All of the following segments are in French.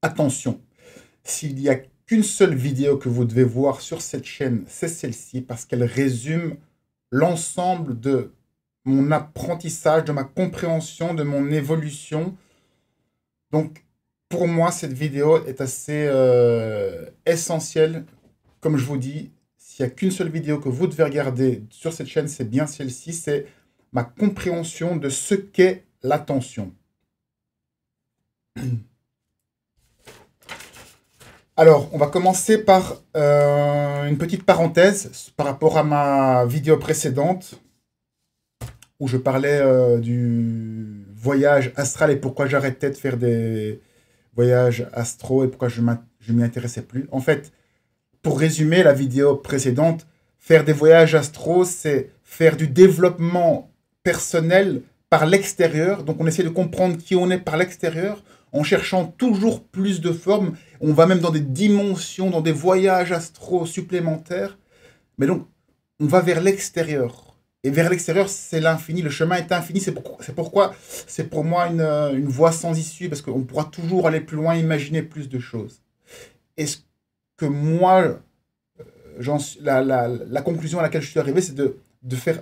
attention, s'il n'y a qu'une seule vidéo que vous devez voir sur cette chaîne, c'est celle-ci, parce qu'elle résume l'ensemble de mon apprentissage, de ma compréhension, de mon évolution. Donc, pour moi, cette vidéo est assez essentielle. Comme je vous dis, s'il n'y a qu'une seule vidéo que vous devez regarder sur cette chaîne, c'est bien celle-ci, c'est ma compréhension de ce qu'est l'attention. Alors, on va commencer par une petite parenthèse par rapport à ma vidéo précédente où je parlais du voyage astral et pourquoi j'arrêtais de faire des voyages astro et pourquoi je m'y intéressais plus. En fait, pour résumer la vidéo précédente, faire des voyages astro, c'est faire du développement personnel par l'extérieur. Donc, on essaie de comprendre qui on est par l'extérieur en cherchant toujours plus de formes. On va même dans des dimensions, dans des voyages astro supplémentaires. Mais donc, on va vers l'extérieur. Et vers l'extérieur, c'est l'infini. Le chemin est infini. C'est pourquoi c'est pour moi une voie sans issue, parce qu'on pourra toujours aller plus loin, imaginer plus de choses. Et ce que moi, la conclusion à laquelle je suis arrivé, c'est de faire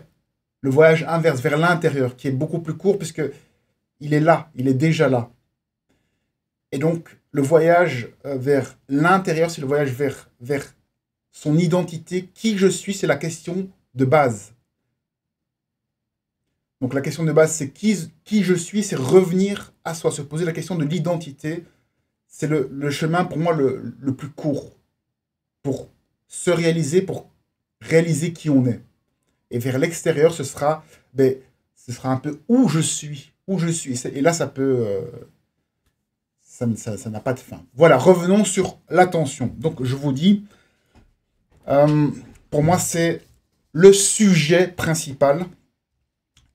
le voyage inverse, vers l'intérieur, qui est beaucoup plus court, puisque il est là, il est déjà là. Et donc, le voyage vers l'intérieur, c'est le voyage vers son identité. Qui je suis, c'est la question de base. Donc, la question de base, c'est qui je suis, c'est revenir à soi, se poser la question de l'identité. C'est le chemin, pour moi, le plus court pour se réaliser, pour réaliser qui on est. Et vers l'extérieur, ce sera un peu où je suis. Et là, ça peut... ça n'a pas de fin. Voilà, revenons sur l'attention. Donc, je vous dis, pour moi, c'est le sujet principal.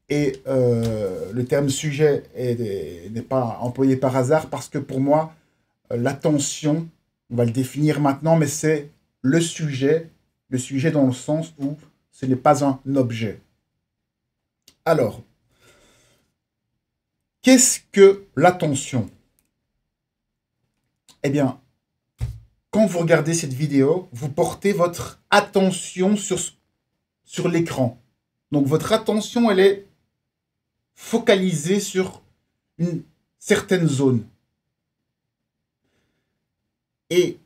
Et le terme sujet n'est pas employé par hasard, parce que pour moi, l'attention, on va le définir maintenant, mais c'est le sujet dans le sens où ce n'est pas un objet. Alors, qu'est-ce que l'attention ? Eh bien, quand vous regardez cette vidéo, vous portez votre attention sur l'écran. Donc, votre attention, elle est focalisée sur une certaine zone. Et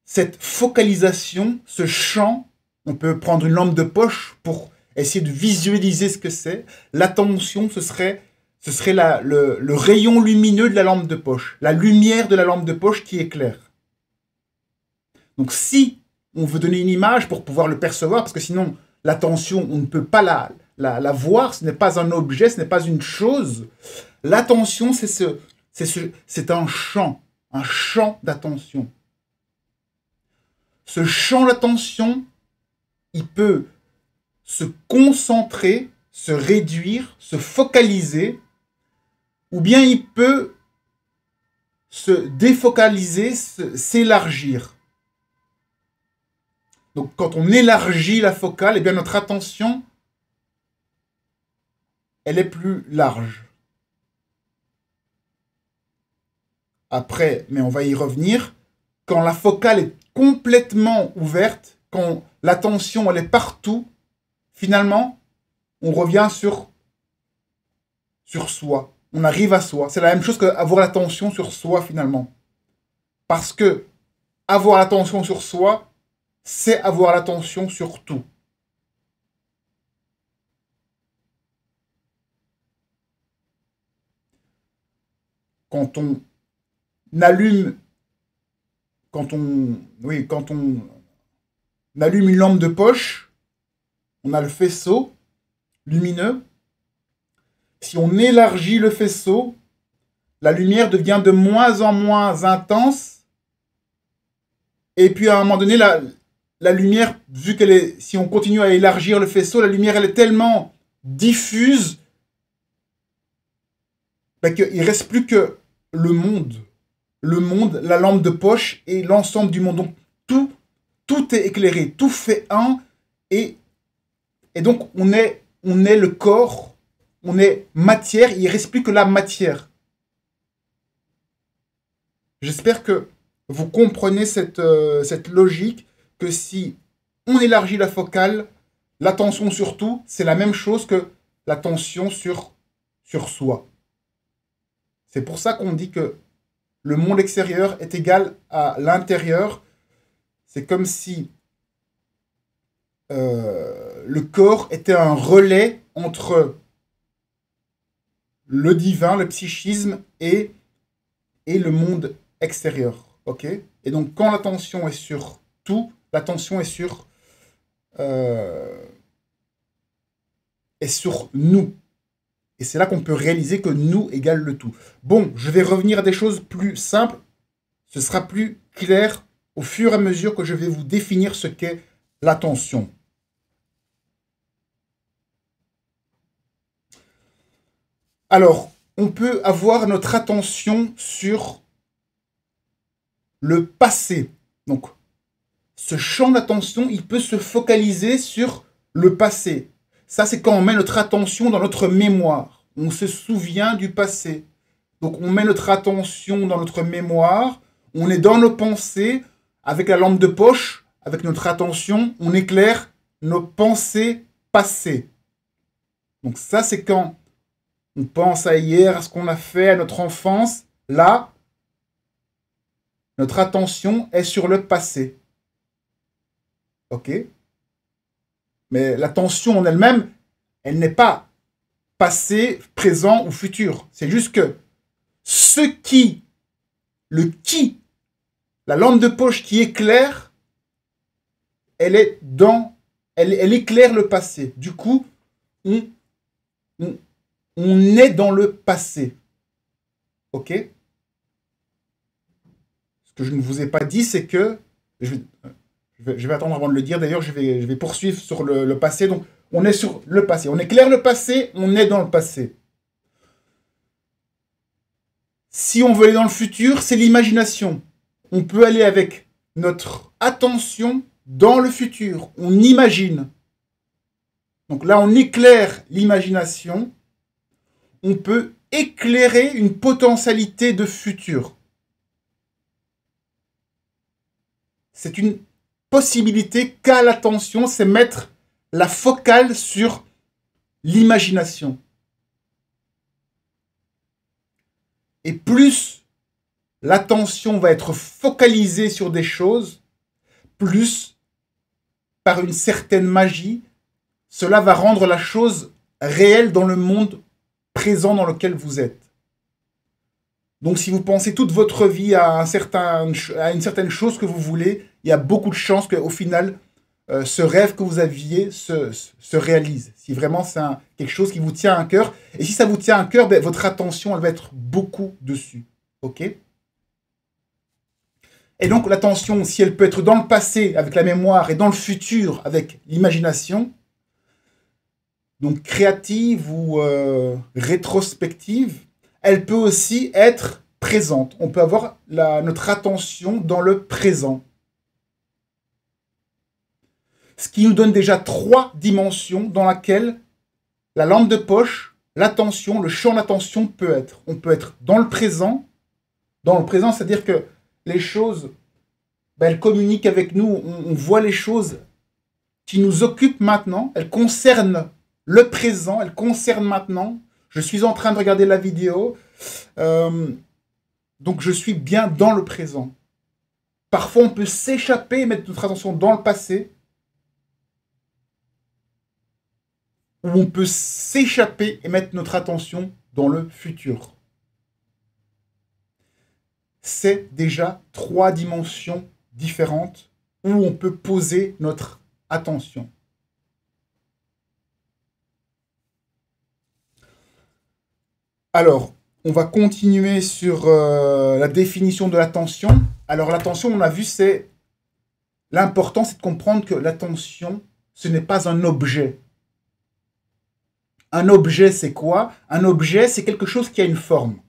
cette focalisation, ce champ, on peut prendre une lampe de poche pour essayer de visualiser ce que c'est. L'attention, ce serait le rayon lumineux de la lampe de poche, la lumière de la lampe de poche qui éclaire. Donc si on veut donner une image pour pouvoir le percevoir, parce que sinon l'attention, on ne peut pas la voir, ce n'est pas un objet, ce n'est pas une chose. L'attention, c'est un champ d'attention. Ce champ d'attention, il peut se concentrer, se réduire, se focaliser, ou bien il peut se défocaliser, s'élargir. Donc quand on élargit la focale, eh bien notre attention, elle est plus large. Après, mais on va y revenir, quand la focale est complètement ouverte, quand l'attention elle est partout, finalement, on revient sur soi. On arrive à soi. C'est la même chose qu'avoir l'attention sur soi, finalement. Parce que avoir l'attention sur soi, c'est avoir l'attention sur tout. Quand on allume une lampe de poche, on a le faisceau lumineux. Si on élargit le faisceau, la lumière devient de moins en moins intense. Et puis à un moment donné, la lumière, vu qu'elle est, si on continue à élargir le faisceau, la lumière elle est tellement diffuse qu'il ne reste plus que le monde, la lampe de poche et l'ensemble du monde. Donc tout est éclairé, tout fait un, et donc on est le corps, on est matière, il ne reste plus que la matière. J'espère que vous comprenez cette logique, que si on élargit la focale, l'attention sur tout, c'est la même chose que l'attention sur soi. C'est pour ça qu'on dit que le monde extérieur est égal à l'intérieur. C'est comme si le corps était un relais entre le divin, le psychisme et le monde extérieur. Ok? Et donc, quand l'attention est sur tout, l'attention est sur nous. Et c'est là qu'on peut réaliser que nous égale le tout. Bon, je vais revenir à des choses plus simples. Ce sera plus clair au fur et à mesure que je vais vous définir ce qu'est l'attention. Alors, on peut avoir notre attention sur le passé. Donc, ce champ d'attention, il peut se focaliser sur le passé. Ça, c'est quand on met notre attention dans notre mémoire. On se souvient du passé. Donc, on met notre attention dans notre mémoire. On est dans nos pensées. Avec la lampe de poche, avec notre attention, on éclaire nos pensées passées. Donc, ça, c'est quand on pense à hier, à ce qu'on a fait, à notre enfance. Là, notre attention est sur le passé. Ok? Mais l'attention en elle-même, elle n'est pas passé, présent ou futur. C'est juste que la lampe de poche qui éclaire, elle éclaire le passé. Du coup, on est dans le passé. Ok? Ce que je ne vous ai pas dit, c'est que je vais attendre avant de le dire. D'ailleurs, je vais poursuivre sur le passé. Donc, on est sur le passé. On éclaire le passé, on est dans le passé. Si on veut aller dans le futur, c'est l'imagination. On peut aller avec notre attention dans le futur. On imagine. Donc là, on éclaire l'imagination. On peut éclairer une potentialité de futur. C'est une possibilité qu'a l'attention, c'est mettre la focale sur l'imagination. Et plus l'attention va être focalisée sur des choses, plus, par une certaine magie, cela va rendre la chose réelle dans le monde présent dans lequel vous êtes. Donc si vous pensez toute votre vie à une certaine chose que vous voulez, il y a beaucoup de chances qu'au final, ce rêve que vous aviez se réalise. Si vraiment c'est quelque chose qui vous tient à cœur. Et si ça vous tient à cœur, ben, votre attention elle va être beaucoup dessus. Ok? Et donc l'attention, si elle peut être dans le passé avec la mémoire et dans le futur avec l'imagination, donc créative ou rétrospective, elle peut aussi être présente. On peut avoir notre attention dans le présent. Ce qui nous donne déjà 3 dimensions dans lesquelles la lampe de poche, l'attention, le champ d'attention peut être. On peut être dans le présent. Dans le présent, c'est-à-dire que les choses, ben, elles communiquent avec nous. On voit les choses qui nous occupent maintenant. Elles concernent le présent. Elles concernent maintenant. Je suis en train de regarder la vidéo. Donc, je suis bien dans le présent. Parfois, on peut s'échapper et mettre notre attention dans le passé. Ou on peut s'échapper et mettre notre attention dans le futur. C'est déjà 3 dimensions différentes où on peut poser notre attention. Alors, on va continuer sur la définition de l'attention. Alors, l'attention, on a vu, c'est l'important, c'est de comprendre que l'attention, ce n'est pas un objet. Un objet, c'est quoi? Un objet, c'est quelque chose qui a une forme.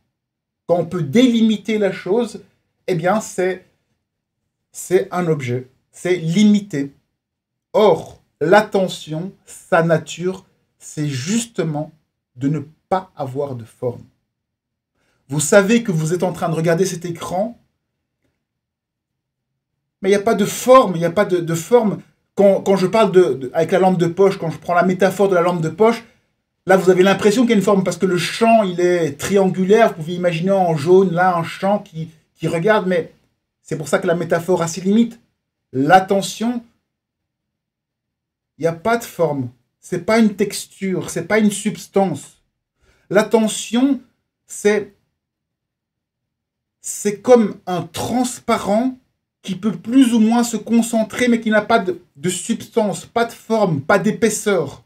Quand on peut délimiter la chose, eh bien, c'est un objet. C'est limité. Or, l'attention, sa nature, c'est justement de ne pas avoir de forme. Vous savez que vous êtes en train de regarder cet écran, Mais il n'y a pas de forme, il n'y a pas de forme. Quand je parle avec la lampe de poche, quand je prends la métaphore de la lampe de poche, là, vous avez l'impression qu'il y a une forme, parce que le champ, il est triangulaire. Vous pouvez imaginer en jaune, là, un champ qui regarde, mais c'est pour ça que la métaphore a ses limites. L'attention, il n'y a pas de forme. C'est pas une texture, c'est pas une substance. L'attention, c'est comme un transparent qui peut plus ou moins se concentrer, mais qui n'a pas de substance, pas de forme, pas d'épaisseur.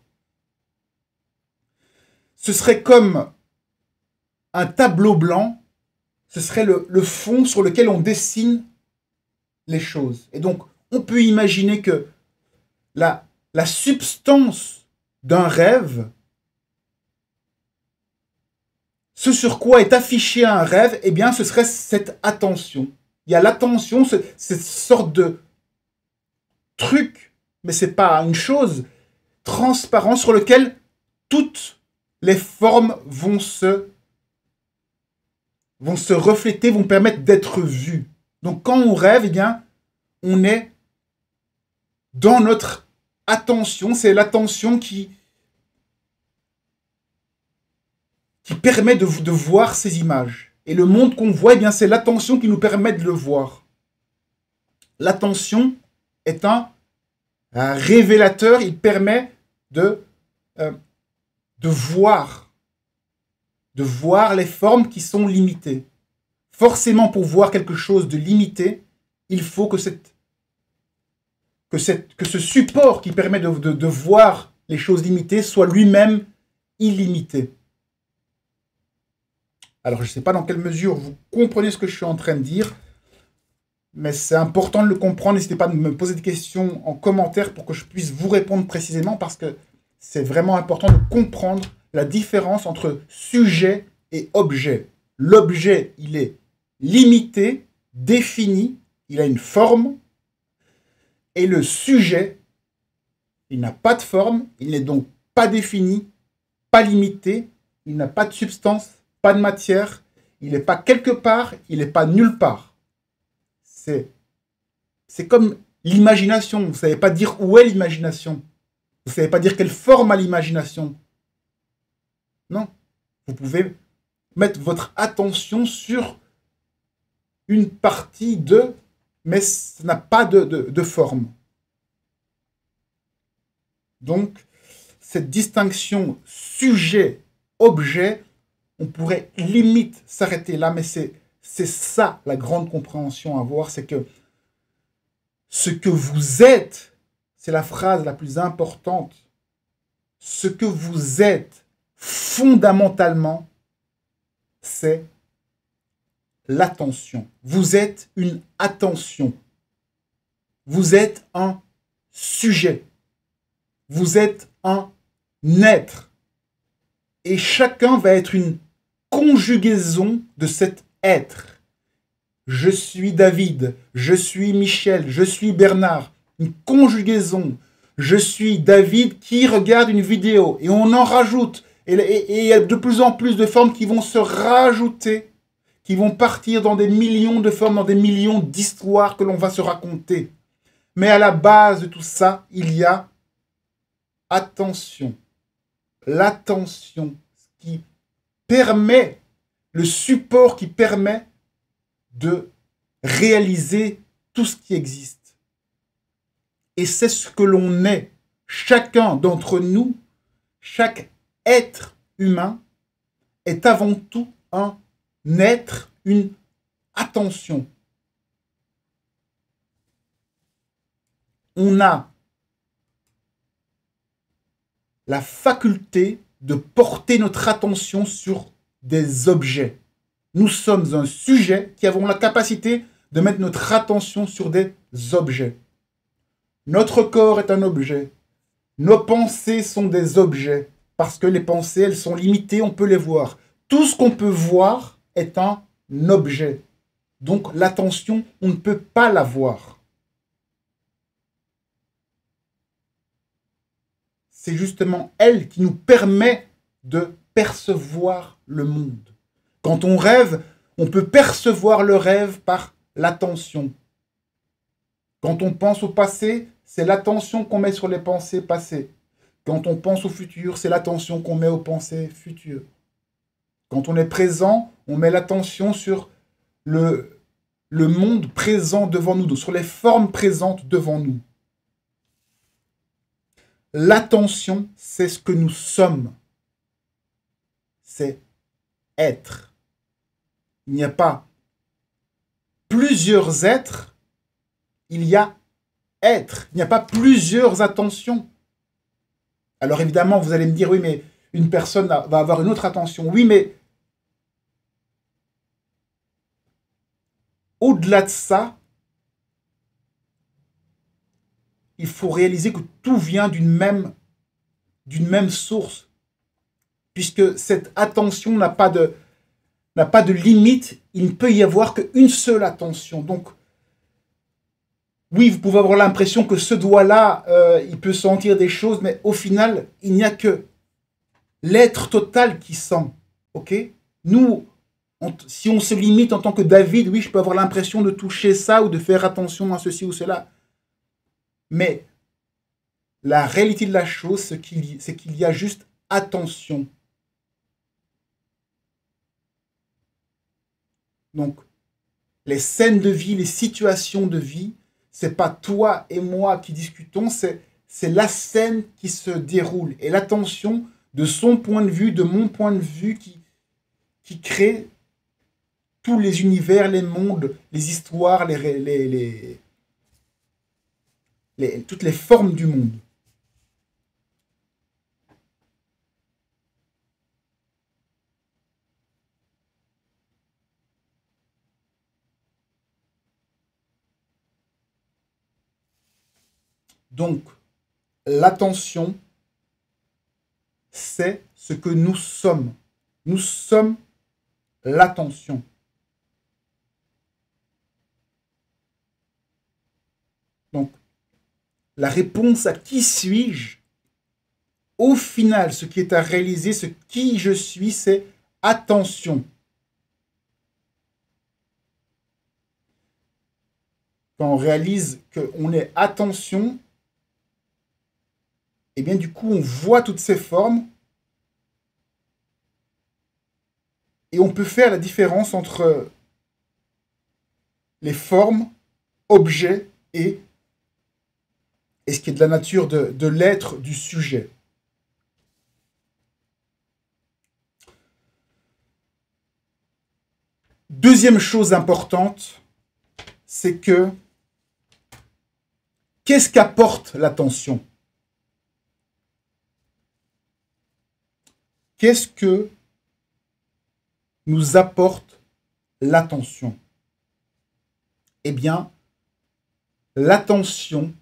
Ce serait comme un tableau blanc, ce serait le fond sur lequel on dessine les choses. Et donc, on peut imaginer que la substance d'un rêve, ce sur quoi est affiché un rêve, eh bien, ce serait cette attention. Il y a l'attention, cette sorte de truc, mais c'est pas une chose, transparent sur lequel toutes les formes vont se refléter, vont permettre d'être vues. Donc, quand on rêve, eh bien, on est dans notre attention, c'est l'attention qui permet de voir ces images. Et le monde qu'on voit, eh bien, c'est l'attention qui nous permet de le voir. L'attention est un révélateur, il permet de voir les formes qui sont limitées. Forcément, pour voir quelque chose de limité, il faut que ce support qui permet de voir les choses limitées soit lui-même illimité. Alors, je ne sais pas dans quelle mesure vous comprenez ce que je suis en train de dire, mais c'est important de le comprendre. N'hésitez pas à me poser des questions en commentaire pour que je puisse vous répondre précisément, parce que c'est vraiment important de comprendre la différence entre sujet et objet. L'objet, il est limité, défini, il a une forme, et le sujet, il n'a pas de forme, il n'est donc pas défini, pas limité, il n'a pas de substance, pas de matière, il n'est pas quelque part, il n'est pas nulle part. C'est comme l'imagination, vous ne savez pas dire où est l'imagination, vous ne savez pas dire quelle forme a l'imagination. Non, vous pouvez mettre votre attention sur une partie mais ça n'a pas de forme. Donc, cette distinction sujet-objet, on pourrait limite s'arrêter là, mais c'est ça la grande compréhension à avoir, c'est que ce que vous êtes, c'est la phrase la plus importante, ce que vous êtes fondamentalement, c'est l'attention. Vous êtes une attention. Vous êtes un sujet. Vous êtes un être. Et chacun va être une conjugaison de cet être. Je suis David, je suis Michel, je suis Bernard. Une conjugaison. Je suis David qui regarde une vidéo. Et on en rajoute. Et il y a de plus en plus de formes qui vont se rajouter, qui vont partir dans des millions de formes, dans des millions d'histoires que l'on va se raconter. Mais à la base de tout ça, il y a attention. L'attention qui permet, le support qui permet de réaliser tout ce qui existe. Et c'est ce que l'on est. Chacun d'entre nous, chaque être humain est avant tout un être, une attention. On a la faculté de porter notre attention sur des objets. Nous sommes un sujet qui avons la capacité de mettre notre attention sur des objets. Notre corps est un objet. Nos pensées sont des objets. Parce que les pensées, elles sont limitées, on peut les voir. Tout ce qu'on peut voir est un objet. Donc l'attention, on ne peut pas la voir. C'est justement elle qui nous permet de percevoir le monde. Quand on rêve, on peut percevoir le rêve par l'attention. Quand on pense au passé, c'est l'attention qu'on met sur les pensées passées. Quand on pense au futur, c'est l'attention qu'on met aux pensées futures. Quand on est présent, on met l'attention sur le monde présent devant nous, sur les formes présentes devant nous. L'attention, c'est ce que nous sommes. C'est être. Il n'y a pas plusieurs êtres, il y a être. Il n'y a pas plusieurs attentions. Alors évidemment, vous allez me dire, oui, mais une personne va avoir une autre attention. Oui, mais au-delà de ça, il faut réaliser que tout vient d'une même source. Puisque cette attention n'a pas de limite, il ne peut y avoir qu'une seule attention. Donc, oui, vous pouvez avoir l'impression que ce doigt-là, il peut sentir des choses, mais au final, il n'y a que l'être total qui sent. Ok? Nous, si on se limite en tant que David, oui, je peux avoir l'impression de toucher ça ou de faire attention à ceci ou cela. Mais la réalité de la chose, c'est qu'il y a juste attention. Donc, les scènes de vie, les situations de vie, c'est pas toi et moi qui discutons, c'est la scène qui se déroule. Et l'attention, de son point de vue, de mon point de vue, qui crée tous les univers, les mondes, les histoires, toutes les formes du monde. Donc, l'attention, c'est ce que nous sommes. Nous sommes l'attention. Donc, la réponse à qui suis-je, au final, ce qui est à réaliser, ce qui je suis, c'est attention. Quand on réalise qu'on est attention, et bien du coup, on voit toutes ces formes et on peut faire la différence entre les formes, objets et ce qui est de la nature de l'être du sujet. Deuxième chose importante, c'est que qu'est-ce qu'apporte l'attention? Qu'est-ce que nous apporte l'attention? Eh bien, l'attention,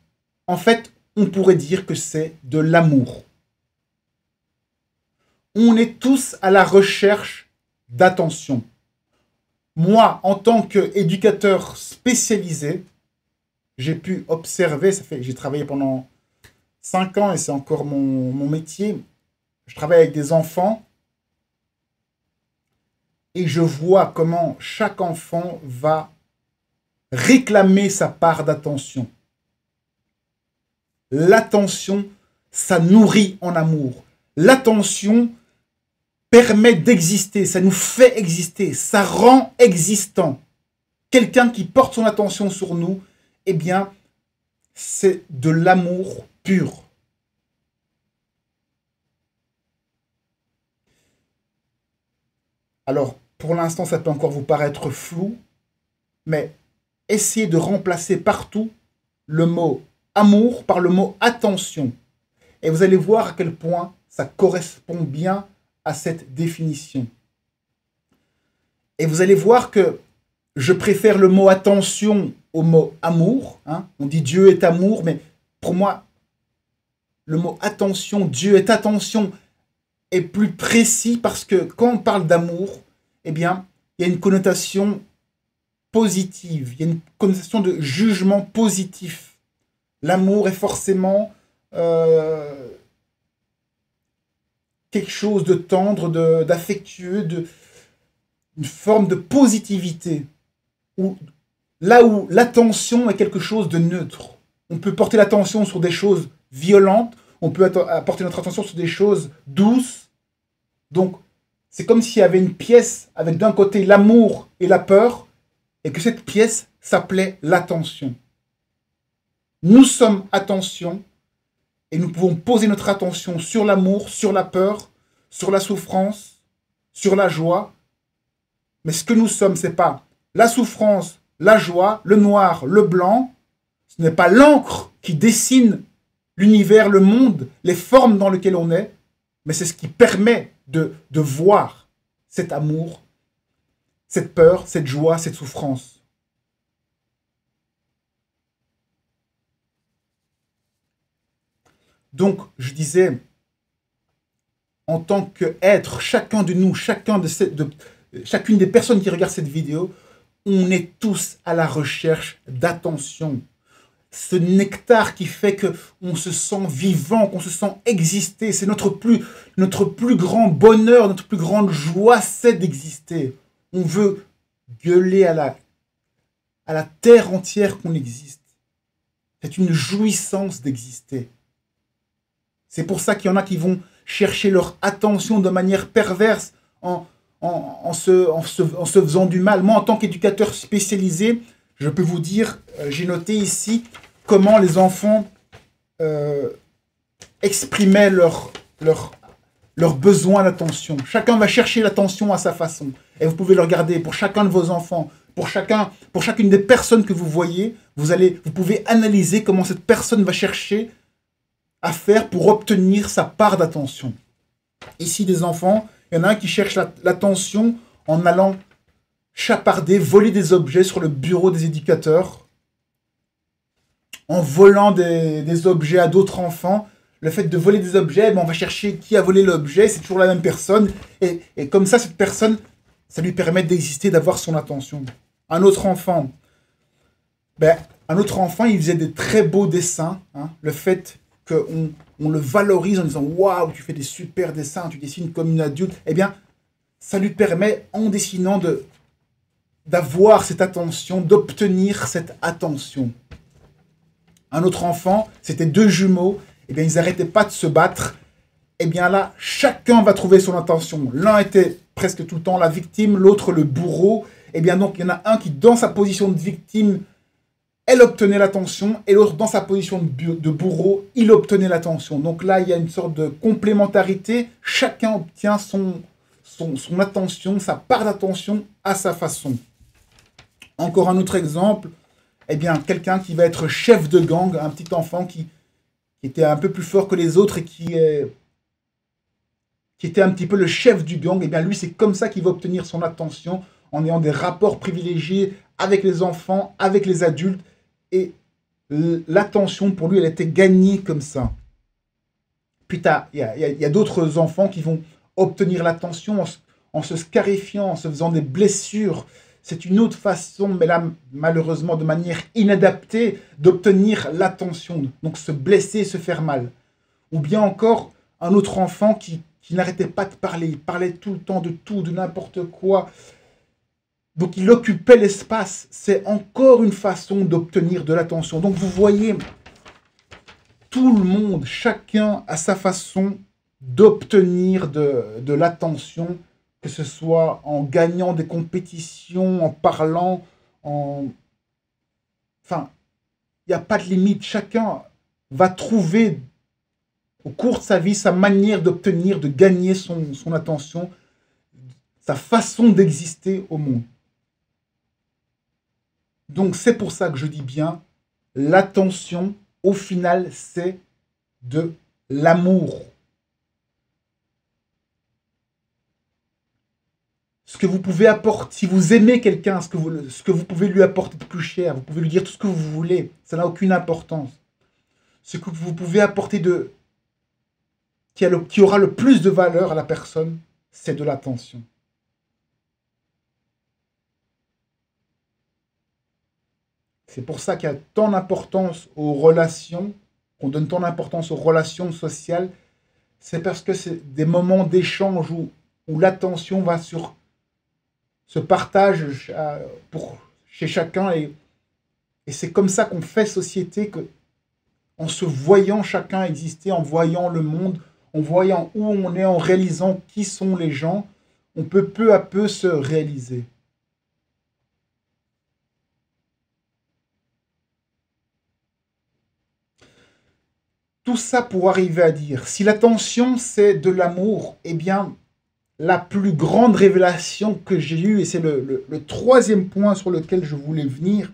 en fait, on pourrait dire que c'est de l'amour. On est tous à la recherche d'attention. Moi, en tant qu'éducateur spécialisé, j'ai pu observer, j'ai travaillé pendant 5 ans et c'est encore mon métier. Je travaille avec des enfants et je vois comment chaque enfant va réclamer sa part d'attention. L'attention, ça nourrit en amour. L'attention permet d'exister, ça nous fait exister, ça rend existant. Quelqu'un qui porte son attention sur nous, eh bien, c'est de l'amour pur. Alors, pour l'instant, ça peut encore vous paraître flou, mais essayez de remplacer partout le mot amour par le mot attention. Et vous allez voir à quel point ça correspond bien à cette définition. Et vous allez voir que je préfère le mot attention au mot amour. Hein. On dit Dieu est amour, mais pour moi, le mot attention, Dieu est attention, est plus précis parce que quand on parle d'amour, eh bien, il y a une connotation positive, il y a une connotation de jugement positif. L'amour est forcément quelque chose de tendre, d'affectueux, une forme de positivité. Ou Là où l'attention est quelque chose de neutre. On peut porter l'attention sur des choses violentes, on peut porter notre attention sur des choses douces. Donc, c'est comme s'il y avait une pièce avec d'un côté l'amour et la peur, et que cette pièce s'appelait l'attention. Nous sommes attention, et nous pouvons poser notre attention sur l'amour, sur la peur, sur la souffrance, sur la joie. Mais ce que nous sommes, ce n'est pas la souffrance, la joie, le noir, le blanc. Ce n'est pas l'encre qui dessine l'univers, le monde, les formes dans lesquelles on est, mais c'est ce qui permet de voir cet amour, cette peur, cette joie, cette souffrance. Donc, je disais, en tant qu'être, chacun de nous, chacune des personnes qui regardent cette vidéo, on est tous à la recherche d'attention. Ce nectar qui fait qu'on se sent vivant, qu'on se sent exister, c'est notre plus grand bonheur, notre plus grande joie, c'est d'exister. On veut gueuler à la terre entière qu'on existe. C'est une jouissance d'exister. C'est pour ça qu'il y en a qui vont chercher leur attention de manière perverse en se faisant du mal. Moi, en tant qu'éducateur spécialisé, je peux vous dire, j'ai noté ici comment les enfants exprimaient leur besoin d'attention. Chacun va chercher l'attention à sa façon. Et vous pouvez le regarder pour chacun de vos enfants, pour chacune des personnes que vous voyez, vous pouvez analyser comment cette personne va chercher à faire pour obtenir sa part d'attention. Ici, des enfants, il y en a un qui cherche l'attention en allant chaparder, voler des objets sur le bureau des éducateurs, en volant des objets à d'autres enfants. Le fait de voler des objets, on va chercher qui a volé l'objet, c'est toujours la même personne. Et comme ça, cette personne, ça lui permet d'exister, d'avoir son attention. Un autre enfant, il faisait des très beaux dessins. Hein, le fait qu'on le valorise en disant « Waouh, tu fais des super dessins, tu dessines comme une adulte », eh bien, ça lui permet, en dessinant, d'avoir cette attention, d'obtenir cette attention. Un autre enfant, c'était deux jumeaux, eh bien, ils n'arrêtaient pas de se battre. Eh bien là, chacun va trouver son attention. L'un était presque tout le temps la victime, l'autre le bourreau. Eh bien donc, il y en a un qui, dans sa position de victime, elle obtenait l'attention, et l'autre, dans sa position de bourreau, il obtenait l'attention. Donc là, il y a une sorte de complémentarité. Chacun obtient son attention, sa part d'attention à sa façon. Encore un autre exemple, eh bien, quelqu'un qui va être chef de gang, un petit enfant qui était un peu plus fort que les autres et qui était un petit peu le chef du gang, eh bien lui, c'est comme ça qu'il va obtenir son attention, en ayant des rapports privilégiés avec les enfants, avec les adultes, et l'attention, pour lui, elle était gagnée comme ça. Puis il y a d'autres enfants qui vont obtenir l'attention en se scarifiant, en se faisant des blessures. C'est une autre façon, mais là, malheureusement, de manière inadaptée, d'obtenir l'attention. Donc se blesser, se faire mal. Ou bien encore, un autre enfant qui n'arrêtait pas de parler. Il parlait tout le temps de tout, de n'importe quoi. Donc il occupait l'espace. C'est encore une façon d'obtenir de l'attention. Donc vous voyez, tout le monde, chacun a sa façon d'obtenir de l'attention, que ce soit en gagnant des compétitions, en parlant, Enfin, il n'y a pas de limite. Chacun va trouver, au cours de sa vie, sa manière d'obtenir, de gagner son attention, sa façon d'exister au monde. Donc c'est pour ça que je dis bien, l'attention, au final, c'est de l'amour. Ce que vous pouvez apporter, si vous aimez quelqu'un, ce que vous pouvez lui apporter de plus cher, vous pouvez lui dire tout ce que vous voulez, ça n'a aucune importance. Ce que vous pouvez apporter qui aura le plus de valeur à la personne, c'est de l'attention. C'est pour ça qu'il y a tant d'importance aux relations, qu'on donne tant d'importance aux relations sociales. C'est parce que c'est des moments d'échange où l'attention va se partage chez chacun, et Et c'est comme ça qu'on fait société, que, en se voyant chacun exister, en voyant le monde, en voyant où on est, en réalisant qui sont les gens, on peut peu à peu se réaliser. Tout ça pour arriver à dire, si l'attention c'est de l'amour, eh bien, la plus grande révélation que j'ai eue, et c'est le troisième point sur lequel je voulais venir,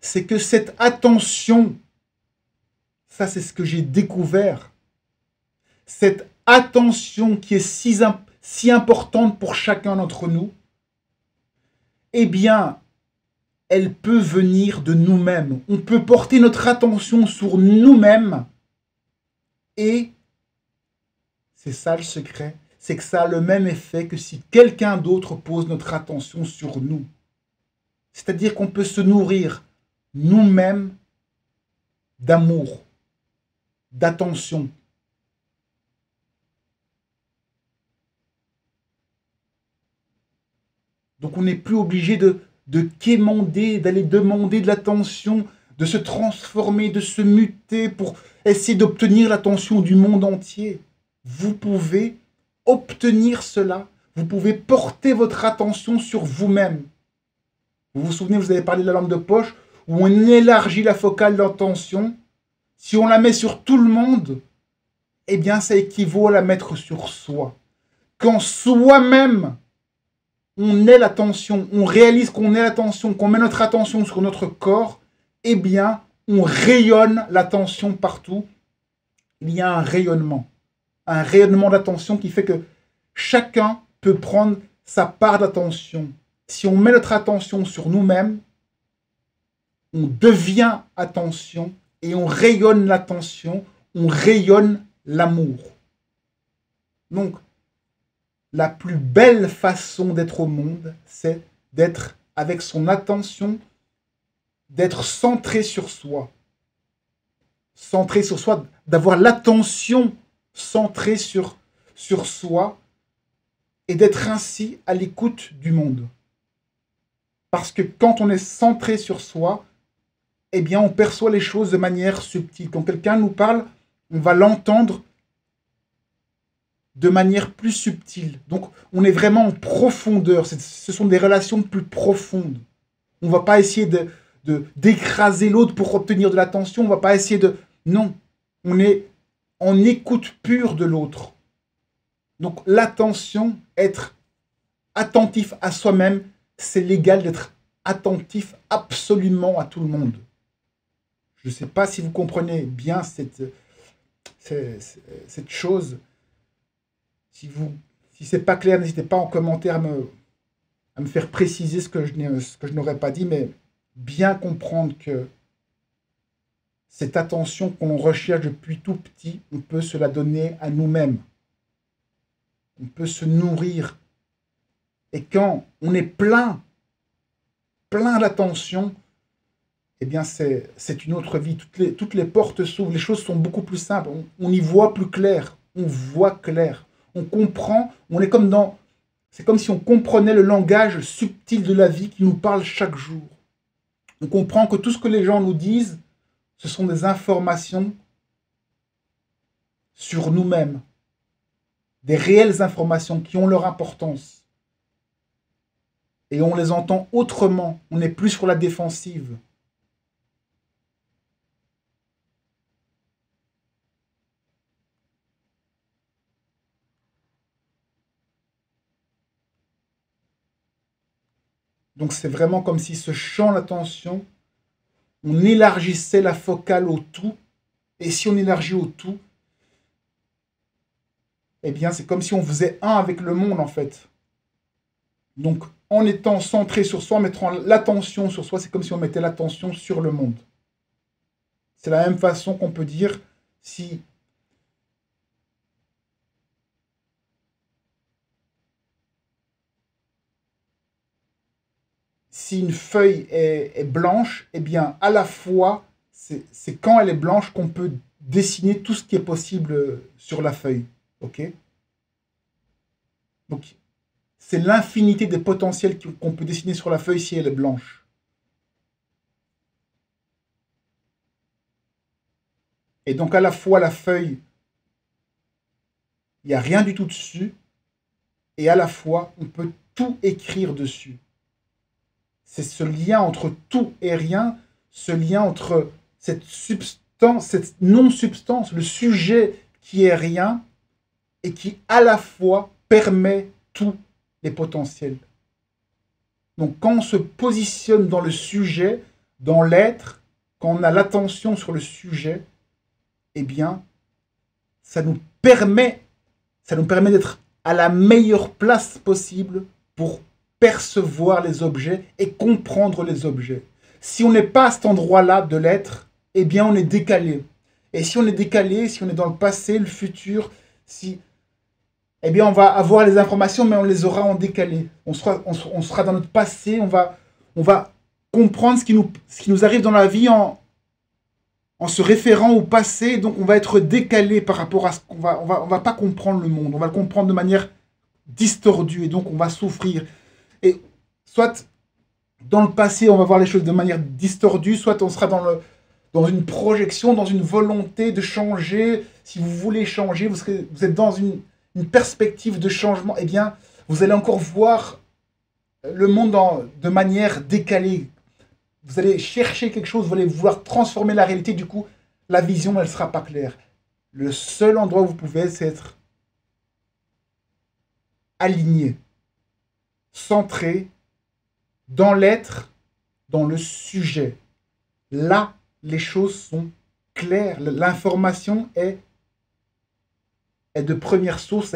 c'est que cette attention, ça c'est ce que j'ai découvert, cette attention qui est si importante pour chacun d'entre nous, eh bien, elle peut venir de nous-mêmes. On peut porter notre attention sur nous-mêmes et, c'est ça le secret, c'est que ça a le même effet que si quelqu'un d'autre pose notre attention sur nous. C'est-à-dire qu'on peut se nourrir nous-mêmes d'amour, d'attention. Donc on n'est plus obligé de quémander, d'aller demander de l'attention, de se transformer, de se muter pour essayer d'obtenir l'attention du monde entier. Vous pouvez obtenir cela. Vous pouvez porter votre attention sur vous-même. Vous vous souvenez, vous avez parlé de la lampe de poche, où on élargit la focale d'attention. Si on la met sur tout le monde, eh bien ça équivaut à la mettre sur soi. Quand soi-même, on est l'attention, on réalise qu'on est l'attention, qu'on met notre attention sur notre corps, eh bien, on rayonne l'attention partout. Il y a un rayonnement d'attention qui fait que chacun peut prendre sa part d'attention. Si on met notre attention sur nous-mêmes, on devient attention et on rayonne l'attention, on rayonne l'amour. Donc, la plus belle façon d'être au monde, c'est d'être avec son attention, d'être centré sur soi. Centré sur soi, d'avoir l'attention centrée sur soi et d'être ainsi à l'écoute du monde. Parce que quand on est centré sur soi, eh bien on perçoit les choses de manière subtile. Quand quelqu'un nous parle, on va l'entendre de manière plus subtile. Donc, on est vraiment en profondeur. Ce sont des relations plus profondes. On ne va pas essayer d'écraser l'autre pour obtenir de l'attention. On ne va pas essayer de... Non. On est en écoute pure de l'autre. Donc, l'attention, être attentif à soi-même, c'est l'égal d'être attentif absolument à tout le monde. Je ne sais pas si vous comprenez bien cette chose. Si ce n'est pas clair, n'hésitez pas en commentaire à me faire préciser ce que je n'aurais pas dit, mais bien comprendre que cette attention qu'on recherche depuis tout petit, on peut se la donner à nous-mêmes. On peut se nourrir. Et quand on est plein d'attention, eh bien c'est une autre vie. Toutes les portes s'ouvrent, les choses sont beaucoup plus simples. On y voit plus clair, on voit clair. On comprend, c'est comme si on comprenait le langage subtil de la vie qui nous parle chaque jour. On comprend que tout ce que les gens nous disent, ce sont des informations sur nous-mêmes. Des réelles informations qui ont leur importance. Et on les entend autrement, on n'est plus sur la défensive. Donc c'est vraiment comme si ce champ d'attention, on élargissait la focale au tout. Et si on élargit au tout, eh bien c'est comme si on faisait un avec le monde en fait. Donc en étant centré sur soi, en mettant l'attention sur soi, c'est comme si on mettait l'attention sur le monde. C'est la même façon qu'on peut dire si une feuille est blanche, eh bien, à la fois, c'est quand elle est blanche qu'on peut dessiner tout ce qui est possible sur la feuille. Ok? Donc, c'est l'infinité des potentiels qu'on peut dessiner sur la feuille si elle est blanche. Et donc à la fois la feuille, il n'y a rien du tout dessus, et à la fois on peut tout écrire dessus. C'est ce lien entre tout et rien, ce lien entre cette substance, cette non-substance, le sujet qui est rien, et qui à la fois permet tous les potentiels. Donc quand on se positionne dans le sujet, dans l'être, quand on a l'attention sur le sujet, eh bien, ça nous permet d'être à la meilleure place possible pour percevoir les objets et comprendre les objets. Si on n'est pas à cet endroit-là de l'être, eh bien, on est décalé. Et si on est décalé, si on est dans le passé, le futur, eh bien, on va avoir les informations, mais on les aura en décalé. On sera dans notre passé, on va comprendre ce qui nous arrive dans la vie en se référant au passé, donc on va être décalé par rapport à ce qu'on va... On va pas comprendre le monde, on va le comprendre de manière distordue, et donc on va souffrir. Et soit dans le passé, on va voir les choses de manière distordue, soit on sera dans une projection, dans une volonté de changer. Si vous voulez changer, vous êtes dans une perspective de changement, eh bien, vous allez encore voir le monde de manière décalée. Vous allez chercher quelque chose, vous allez vouloir transformer la réalité, du coup, la vision, elle ne sera pas claire. Le seul endroit où vous pouvez, c'est être aligné, centré, dans l'être, dans le sujet. Là, les choses sont claires. L'information est de première source,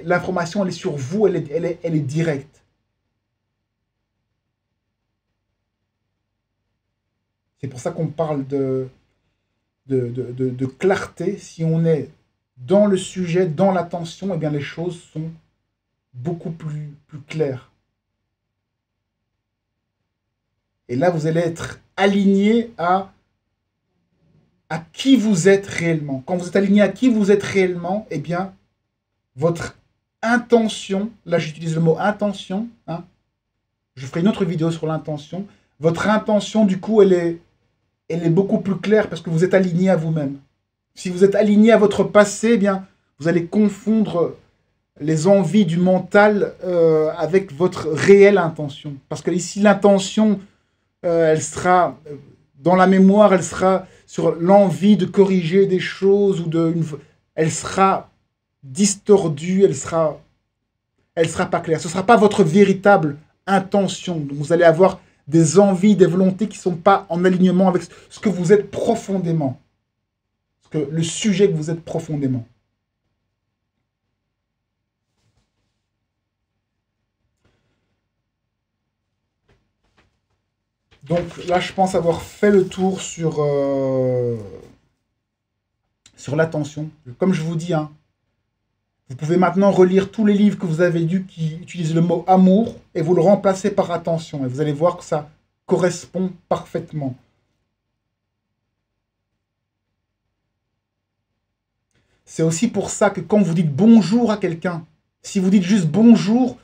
l'information, elle est sur vous, elle est directe. C'est pour ça qu'on parle de clarté. Si on est dans le sujet, dans l'attention, eh bien les choses sont beaucoup plus claires. Et là, vous allez être aligné à qui vous êtes réellement. Quand vous êtes aligné à qui vous êtes réellement, eh bien, votre intention, là j'utilise le mot intention, hein, je ferai une autre vidéo sur l'intention, votre intention, du coup, elle est beaucoup plus claire parce que vous êtes aligné à vous-même. Si vous êtes aligné à votre passé, eh bien, vous allez confondre les envies du mental avec votre réelle intention. Parce que ici, l'intention, elle sera dans la mémoire, elle sera sur l'envie de corriger des choses, elle sera distordue, elle sera pas claire. Ce ne sera pas votre véritable intention. Donc vous allez avoir des envies, des volontés qui ne sont pas en alignement avec ce que vous êtes profondément. Le sujet que vous êtes profondément. Donc là, je pense avoir fait le tour sur l'attention. Comme je vous dis, hein, vous pouvez maintenant relire tous les livres que vous avez lus qui utilisent le mot amour et vous le remplacez par attention. Et vous allez voir que ça correspond parfaitement. C'est aussi pour ça que quand vous dites bonjour à quelqu'un, si vous dites juste bonjour,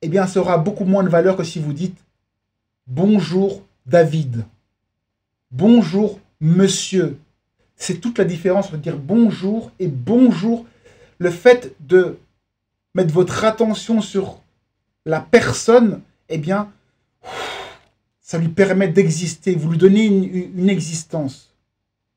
eh bien, ça aura beaucoup moins de valeur que si vous dites bonjour David. Bonjour monsieur. C'est toute la différence entre dire bonjour et bonjour. Le fait de mettre votre attention sur la personne, eh bien, ça lui permet d'exister. Vous lui donnez une existence.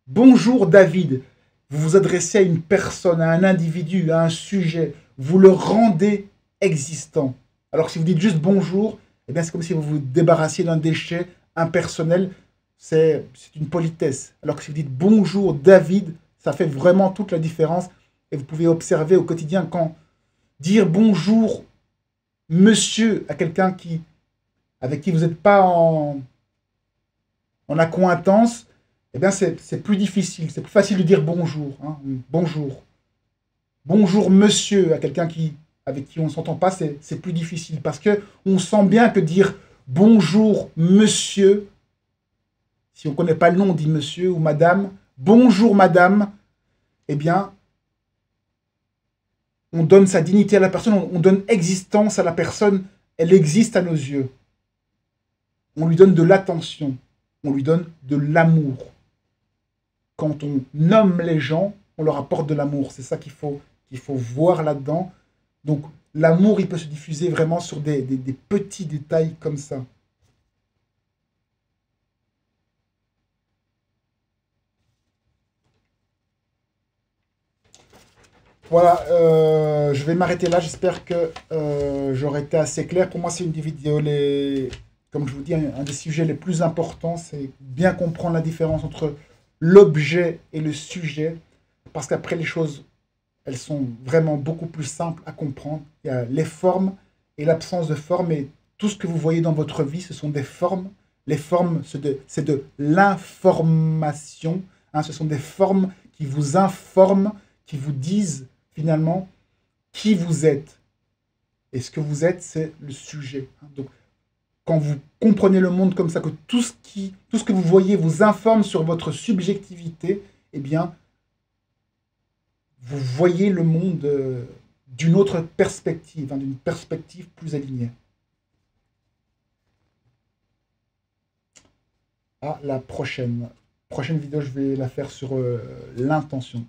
Bonjour David. Vous vous adressez à une personne, à un individu, à un sujet. Vous le rendez existant. Alors que si vous dites juste bonjour, eh bien, c'est comme si vous vous débarrassiez d'un déchet impersonnel. C'est une politesse. Alors que si vous dites bonjour David, ça fait vraiment toute la différence. Et vous pouvez observer au quotidien quand dire bonjour monsieur à quelqu'un avec qui vous n'êtes pas en accointance, eh bien c'est plus difficile. C'est plus facile de dire bonjour. Hein, bonjour. Bonjour monsieur à quelqu'un avec qui on ne s'entend pas, c'est plus difficile. Parce qu'on sent bien que dire bonjour monsieur, si on ne connaît pas le nom, on dit monsieur ou madame. Bonjour madame, eh bien, on donne sa dignité à la personne, on donne existence à la personne, elle existe à nos yeux. On lui donne de l'attention, on lui donne de l'amour. quand on nomme les gens, on leur apporte de l'amour. C'est ça qu'il faut voir là-dedans. Donc, l'amour, il peut se diffuser vraiment sur des petits détails comme ça. Voilà, je vais m'arrêter là. J'espère que j'aurai été assez clair. Pour moi, c'est une des vidéos, comme je vous dis, un des sujets les plus importants. C'est bien comprendre la différence entre l'objet et le sujet. Parce qu'après, les choses, elles sont vraiment beaucoup plus simples à comprendre. Il y a les formes et l'absence de forme. Et tout ce que vous voyez dans votre vie, ce sont des formes. Les formes, c'est de l'information. Hein, ce sont des formes qui vous informent, qui vous disent finalement qui vous êtes. Et ce que vous êtes, c'est le sujet. Donc, quand vous comprenez le monde comme ça, que tout ce que vous voyez vous informe sur votre subjectivité, eh bien, vous voyez le monde d'une autre perspective, hein, d'une perspective plus alignée. À la prochaine. Prochaine vidéo, je vais la faire sur l'intention.